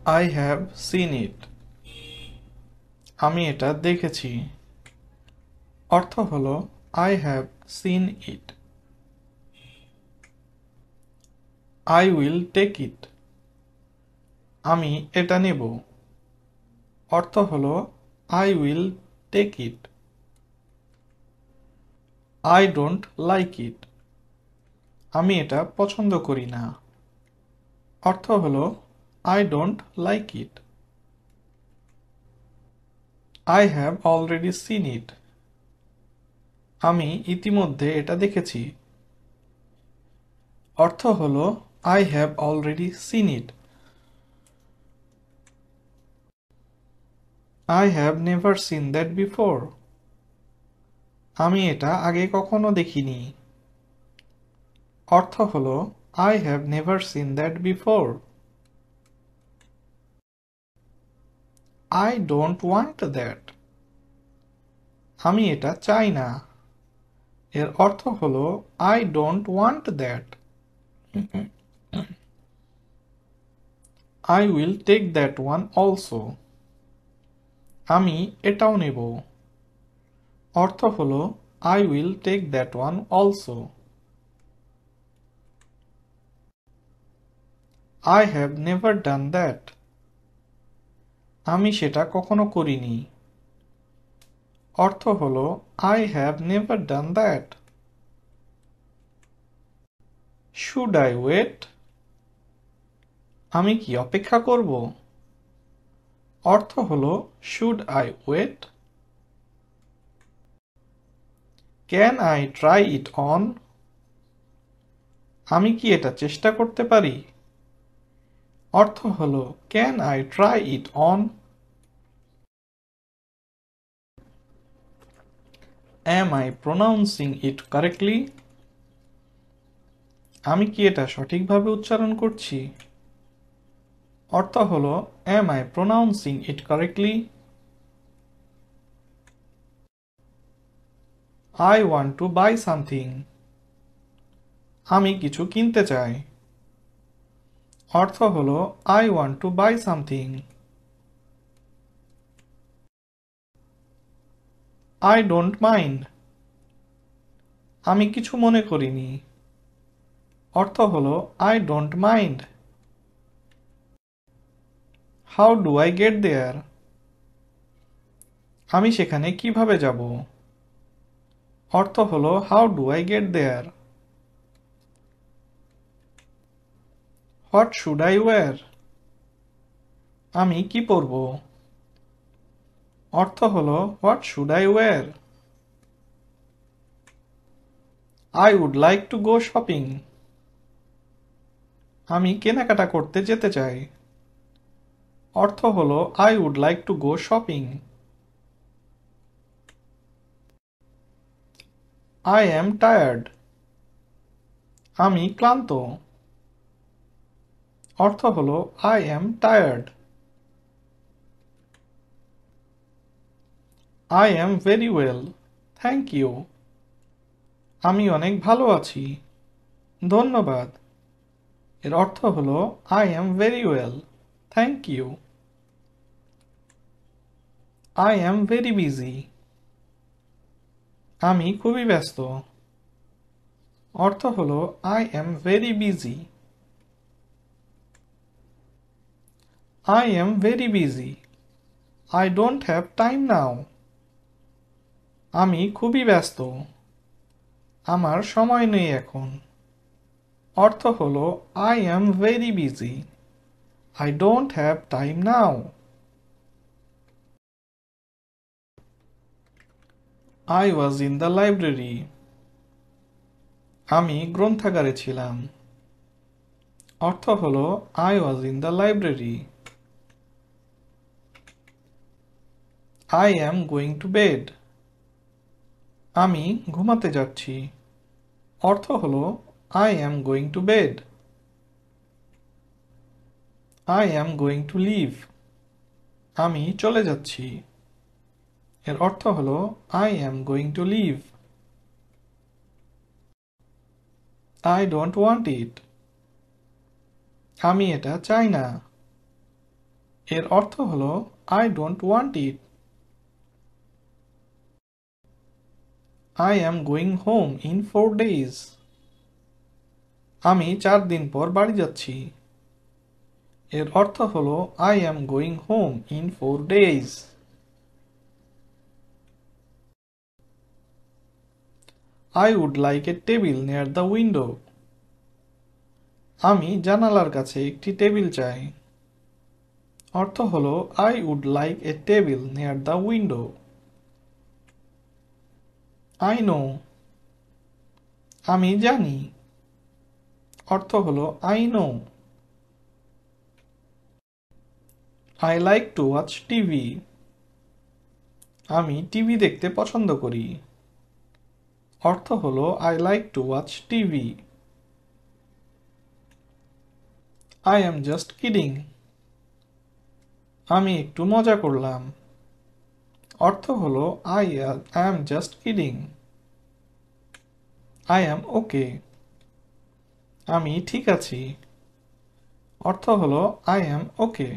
I have seen it. আমি এটা দেখেছি। অর্থ হলো I have seen it. I will take it. আমি এটা নেব। অর্থ হলো I will take it. I don't like it. আমি এটা পছন্দ করি না। অর্থ হলো I don't like it. I have already seen it. আমি ইতিমধ্যে এটা দেখেছি। অর্থ হলো I have already seen it. I have never seen that before. আমি এটা আগে কখনো দেখিনি। অর্থ হলো I have never seen that before. I don't want that. আমি এটা চাই না। এর অর্থ হলো I don't want that. I will take that one also. আমি এটাও নেব। অর্থ হলো I will take that one also. I have never done that. আমি সেটা কখনো করিনি। অর্থ হলো I have never done that. Should I wait? আমি কি অপেক্ষা করব? অর্থ হলো Should I wait? Can I try it on? আমি কি এটা চেষ্টা করতে পারি? অর্থ হলো Can I try it on? Am I pronouncing it correctly? আমি কি এটা সঠিকভাবে উচ্চারণ করছি? অর্থ হলো Am I pronouncing it correctly? I want to buy something. আমি কিছু কিনতে চাই। অর্থ হলো I want to buy something. I don't mind. আমি কিছু মনে করিনি। অর্থ হলো I don't mind. How do I get there? আমি সেখানে কিভাবে যাব? অর্থ হলো How do I get there? What should I wear? আমি কি পরব? অর্থ হলো What should I wear? I would like to go shopping. আমি কেনাকাটা করতে যেতে চাই। অর্থ হলো I would like to go shopping. I am tired. আমি ক্লান্ত। অর্থ হলো I am tired. I am very well. Thank you. আমি অনেক ভালো আছি। ধন্যবাদ। এর অর্থ হলো I am very well. Thank you. I am very busy. আমি খুবই ব্যস্ত। অর্থ হলো I am very busy. I am very busy. I don't have time now. আমি খুবই ব্যস্ত। আমার সময় নেই এখন। অর্থ হলো I am very busy. I don't have time now. I was in the library. আমি গ্রন্থাগারে ছিলাম। অর্থ হলো I was in the library. I am going to bed. আমি ঘুমাতে যাচ্ছি। অর্থ হলো I am going to bed. I am going to leave. আমি চলে যাচ্ছি। এর অর্থ হলো I am going to leave. I don't want it. আমি এটা চাই না। এর অর্থ হলো I don't want it. I am going home in 4 days. আমি 4 দিন পর বাড়ি যাচ্ছি। এর অর্থ হলো I am going home in 4 days. I would like a table near the window. আমি জানালার কাছে একটি টেবিল চাই। অর্থ হলো I would like a table near the window. I know. আমি জানি। অর্থ হলো I know. I like to watch TV. আমি টিভি দেখতে পছন্দ করি। অর্থ হলো I like to watch TV. I am just kidding. আমি একটু মজা করলাম। অর্থ হলো I am just kidding. I am okay. আমি ঠিক আছি। অর্থ হলো I am okay.